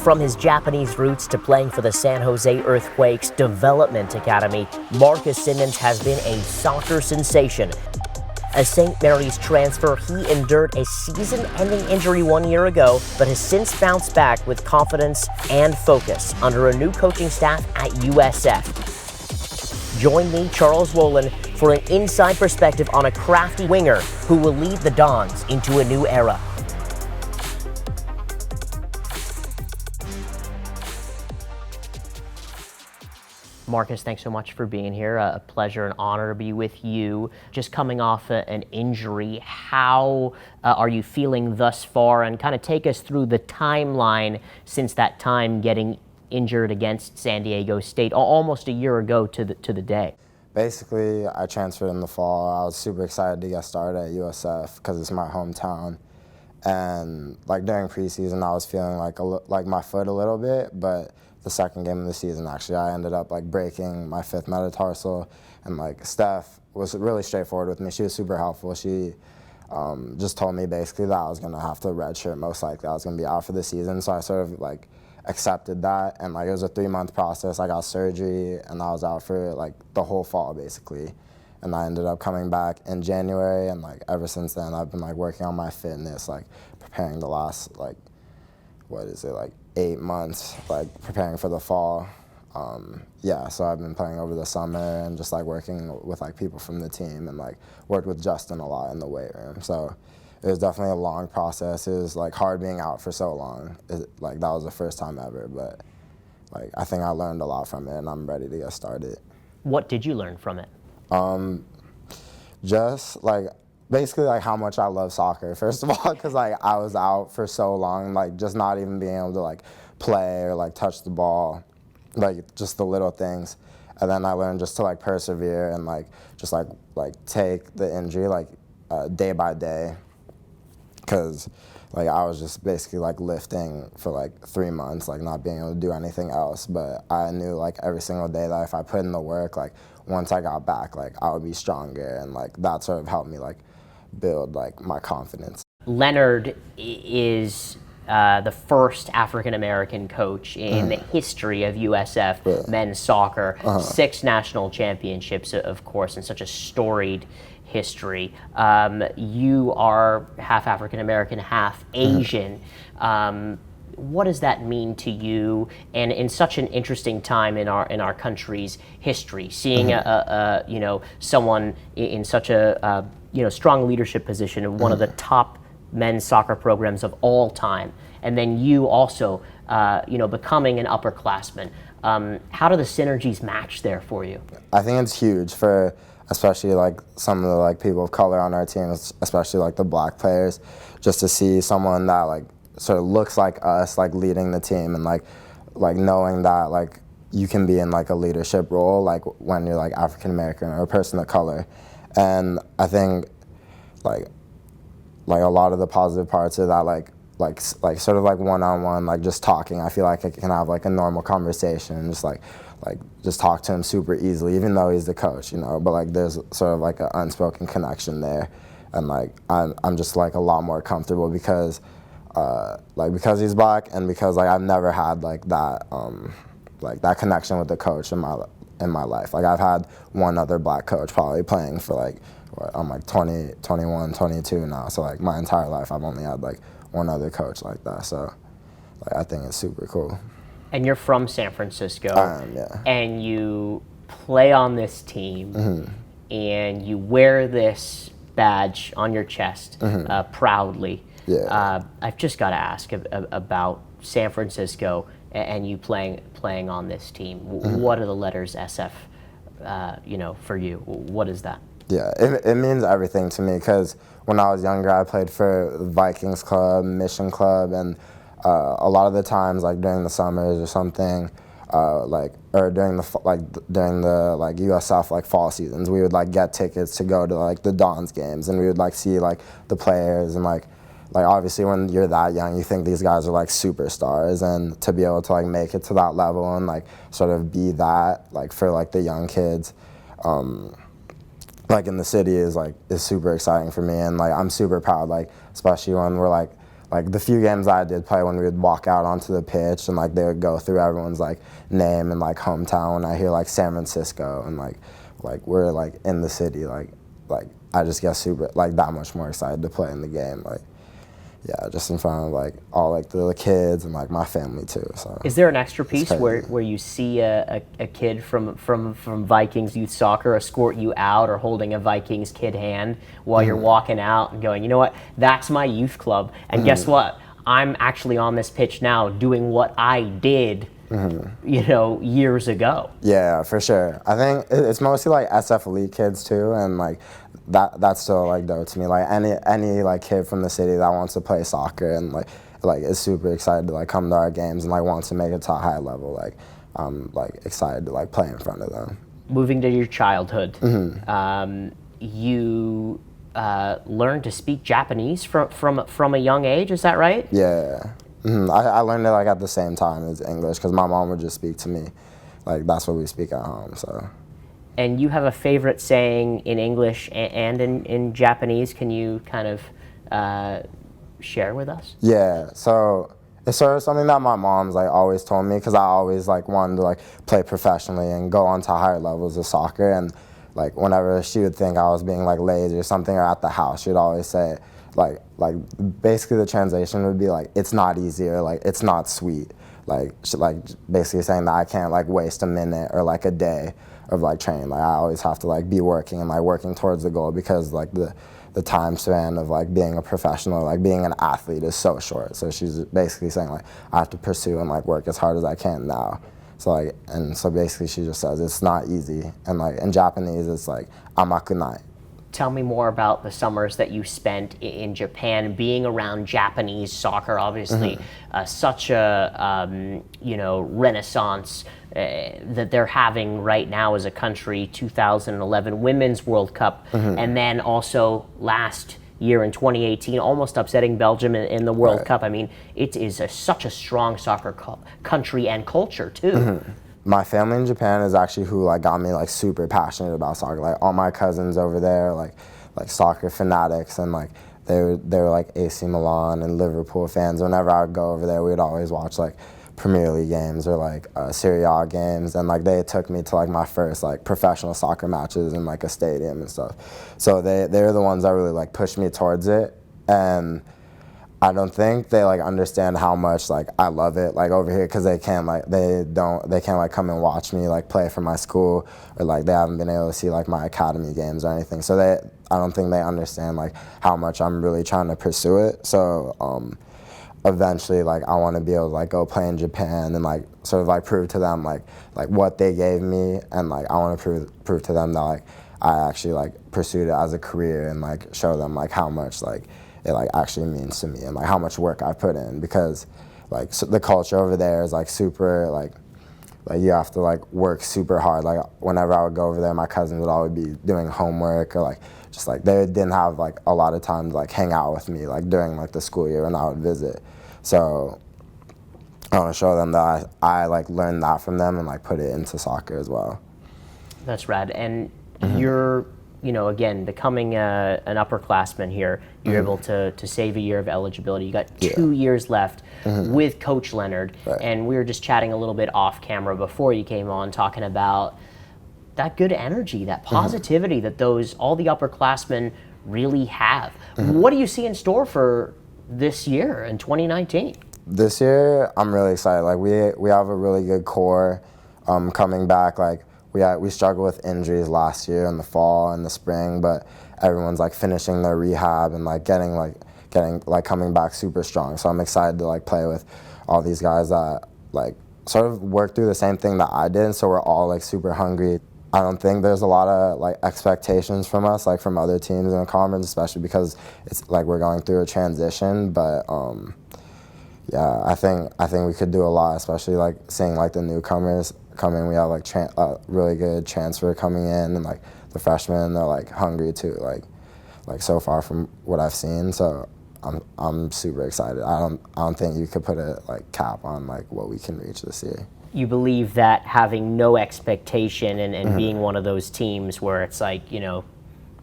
From his Japanese roots to playing for the San Jose Earthquakes Development Academy, Marcus Simmons has been a soccer sensation. As St. Mary's transfer, he endured a season-ending injury 1 year ago, but has since bounced back with confidence and focus under a new coaching staff at USF. Join me, Charles Wollin, for an inside perspective on a crafty winger who will lead the Dons into a new era. Marcus, thanks so much for being here. A pleasure and honor to be with you. Just coming off an injury, how are you feeling thus far? And kind of take us through the timeline since that time getting injured against San Diego State almost a year ago to the day. Basically, I transferred in the fall. I was super excited to get started at USF because it's my hometown. And like during preseason, I was feeling like my foot a little bit, but the second game of the season, actually, I ended up like breaking my 5th metatarsal, and like Steph was really straightforward with me. She was super helpful. She just told me basically that I was gonna have to redshirt, most likely. I was gonna be out for the season, so I sort of like accepted that, and like it was a 3-month process. I got surgery, and I was out for like the whole fall basically, and I ended up coming back in January, and like ever since then I've been like working on my fitness, like preparing the last like 8 months, like preparing for the fall. Yeah, so I've been playing over the summer and just like working with like people from the team, and like worked with Justin a lot in the weight room. So it was definitely a long process. It was like hard being out for so long. Like that was the first time ever, but like I think I learned a lot from it, and I'm ready to get started. What did you learn from it? Just like basically like how much I love soccer, first of all, because like I was out for so long, like just not even being able to like play or like touch the ball, like just the little things. And then I learned just to like persevere and like just like take the injury like day by day, because like I was just basically like lifting for like 3 months, like not being able to do anything else. But I knew like every single day that if I put in the work, like once I got back, like I would be stronger, and like that sort of helped me like build like my confidence. Leonard is the first African-American coach in the history of USF men's soccer. 6 national championships, of course, and such a storied history. You are half African-American, half Asian. What does that mean to you? And in such an interesting time in our country's history, seeing someone in such a strong leadership position in one of the top men's soccer programs of all time, and then you also becoming an upperclassman. How do the synergies match there for you? I think it's huge for especially like some of the like people of color on our team, especially like the black players, just to see someone that like sort of looks like us like leading the team, and like knowing that like you can be in like a leadership role like when you're like African American or a person of color. And I think like a lot of the positive parts of that like sort of like one-on-one, like just talking, I feel like I can have like a normal conversation and just talk to him super easily, even though he's the coach, but like there's sort of like an unspoken connection there, and like I'm just like a lot more comfortable because he's black, and because like I've never had like that connection with the coach in my life. Like I've had one other black coach probably playing for like I'm like 20, 21, 22 now, so like my entire life I've only had like one other coach like that. So like I think it's super cool. And you're from San Francisco. I am, yeah. And you play on this team, and you wear this badge on your chest proudly. Yeah. I've just got to ask about San Francisco and you playing on this team. What are the letters SF, for you? What is that? Yeah, it means everything to me, because when I was younger, I played for the Vikings Club, Mission Club, and a lot of the times, like during the summers or something, during the USF like fall seasons, we would like get tickets to go to like the Dons games, and we would like see like the players, and like obviously when you're that young, you think these guys are like superstars, and to be able to like make it to that level and like sort of be that like for like the young kids, like in the city is super exciting for me, and like I'm super proud, like especially when we're like like the few games I did play, when we would walk out onto the pitch and like they would go through everyone's like name and like hometown, and I hear like San Francisco and like we're like in the city, like I just get super like that much more excited to play in the game, like yeah, just in front of like all like the kids and like my family too. So is there an extra piece where you see a kid from Vikings youth soccer escort you out, or holding a Vikings kid hand while you're walking out and going, you know what, that's my youth club, and guess what, I'm actually on this pitch now doing what I did you know, years ago? Yeah, for sure. I think it's mostly like SF elite kids too, and like that's still like dope to me. Like any like kid from the city that wants to play soccer and like is super excited to like come to our games and like wants to make it to a high level. Like I'm like excited to like play in front of them. Moving to your childhood, you learned to speak Japanese from a young age. Is that right? Yeah. I learned it like at the same time as English, because my mom would just speak to me. Like that's what we speak at home. So. And you have a favorite saying in English and in Japanese. Can you kind of share with us? Yeah. So it's sort of something that my mom's like always told me, because I always like wanted to like play professionally and go on to higher levels of soccer. And like whenever she would think I was being like lazy or something, or at the house, she'd always say, like basically the translation would be like, it's not easy, or like it's not sweet, like basically saying that I can't like waste a minute or like a day of like training. Like I always have to like be working and like working towards the goal, because like the time span of like being a professional, like being an athlete, is so short. So she's basically saying like I have to pursue and like work as hard as I can now. So like, and so basically she just says it's not easy, and like in Japanese it's like amakunai. Tell me more about the summers that you spent in Japan, being around Japanese soccer. Obviously, such a you know, renaissance that they're having right now as a country. 2011 Women's World Cup, and then also last year in 2018, almost upsetting Belgium in the World Cup. I mean, it is such a strong soccer country and culture too. My family in Japan is actually who like got me like super passionate about soccer. Like all my cousins over there, like soccer fanatics, and like they were like AC Milan and Liverpool fans. Whenever I would go over there, we would always watch like Premier League games or like Serie A games, and like they took me to like my first like professional soccer matches in like a stadium and stuff. So they're the ones that really like pushed me towards it, and I don't think they like understand how much like I love it like over here, because they can't like come and watch me like play for my school, or like they haven't been able to see like my academy games or anything. So I don't think they understand like how much I'm really trying to pursue it. So eventually like I want to be able to like go play in Japan and like sort of like prove to them like what they gave me, and like I want to prove to them that like I actually like pursued it as a career, and like show them like how much like it like actually means to me, and like how much work I put in, because like the culture over there is like super like you have to like work super hard. Like whenever I would go over there, my cousins would always be doing homework, or like just like they didn't have like a lot of time to like hang out with me like during like the school year when I would visit. So I want to show them that I like learned that from them and like put it into soccer as well. That's rad. And you're, you know, again, becoming an upperclassman here, you're able to save a year of eligibility. You got 2 years left with Coach Leonard, and we were just chatting a little bit off camera before you came on, talking about that good energy, that positivity that all the upperclassmen really have. What do you see in store for this year in 2019? This year, I'm really excited. Like we have a really good core coming back. Like we struggled with injuries last year in the fall and the spring, but everyone's like finishing their rehab and like getting coming back super strong. So I'm excited to like play with all these guys that like sort of work through the same thing that I did. So we're all like super hungry. I don't think there's a lot of like expectations from us, like from other teams in the conference, especially because it's like we're going through a transition. But yeah, I think we could do a lot, especially like seeing like the newcomers come in. We have like really good transfer coming in, and like the freshmen, they're like hungry too, like so far from what I've seen. So I'm super excited. I don't think you could put a like cap on like what we can reach this year. You believe that having no expectation and being one of those teams where it's like, you know,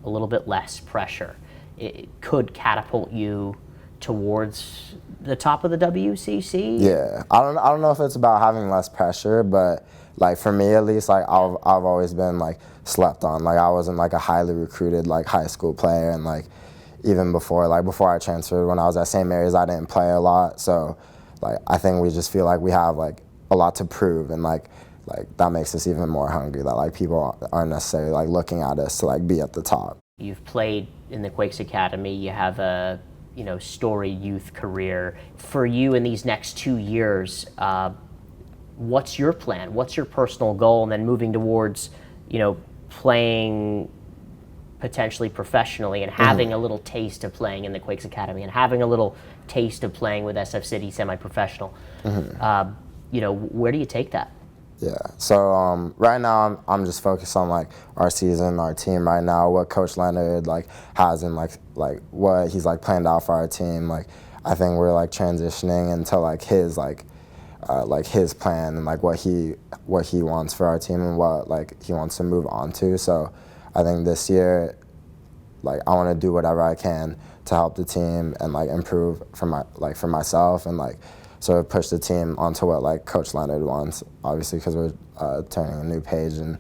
a little bit less pressure, it could catapult you towards the top of the WCC? Yeah, I don't know if it's about having less pressure, but like for me at least, like I've always been like slept on. Like I wasn't like a highly recruited like high school player, and like even before I transferred, when I was at St. Mary's, I didn't play a lot. So like I think we just feel like we have like a lot to prove, and like that makes us even more hungry, that like people aren't necessarily like looking at us to like be at the top. You've played in the Quakes Academy. You have a storied youth career. For you in these next 2 years, what's your plan? What's your personal goal? And then moving towards, playing potentially professionally and having a little taste of playing in the Quakes Academy and having a little taste of playing with SF City semi-professional. Where do you take that? Yeah. So right now I'm just focused on like our season, our team right now, what Coach Leonard like has in like what he's like planned out for our team. Like I think we're like transitioning into like his his plan and like what he wants for our team and what like he wants to move on to. So I think this year, like I want to do whatever I can to help the team and like improve for myself and like sort of push the team onto what like Coach Leonard wants, obviously because we're turning a new page in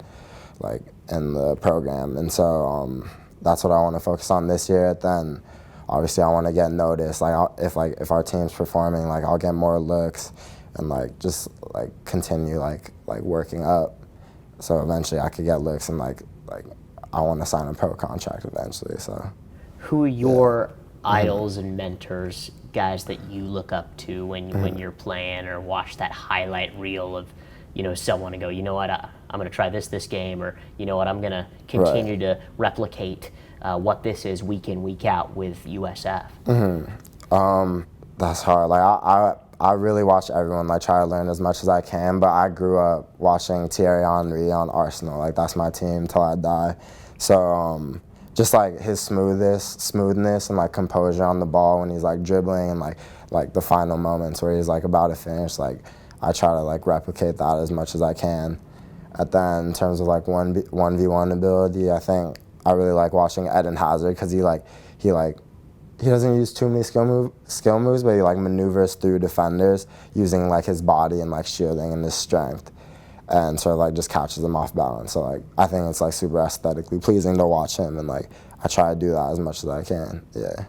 the program, and so that's what I want to focus on this year. Then obviously I want to get noticed. If our team's performing, like I'll get more looks and like just like continue like working up, so eventually I could get looks and like I want to sign a pro contract eventually. So who are your idols and mentors, guys that you look up to when you're playing, or watch that highlight reel of someone and go, you know what, I'm going to try this game, or you know what, I'm going to continue to replicate what this is week in, week out with USF? That's hard. Like I really watch everyone, like try to learn as much as I can, but I grew up watching Thierry Henry on Arsenal. Like that's my team till I die. So just like his smoothness and like composure on the ball when he's like dribbling, and like the final moments where he's like about to finish, like I try to like replicate that as much as I can. And then in terms of like 1v1 ability, I think I really like watching Eden Hazard, because he doesn't use too many skill moves, but he like maneuvers through defenders using like his body and like shielding and his strength, and sort of like just catches them off balance. So like I think it's like super aesthetically pleasing to watch him, and like I try to do that as much as I can. Yeah.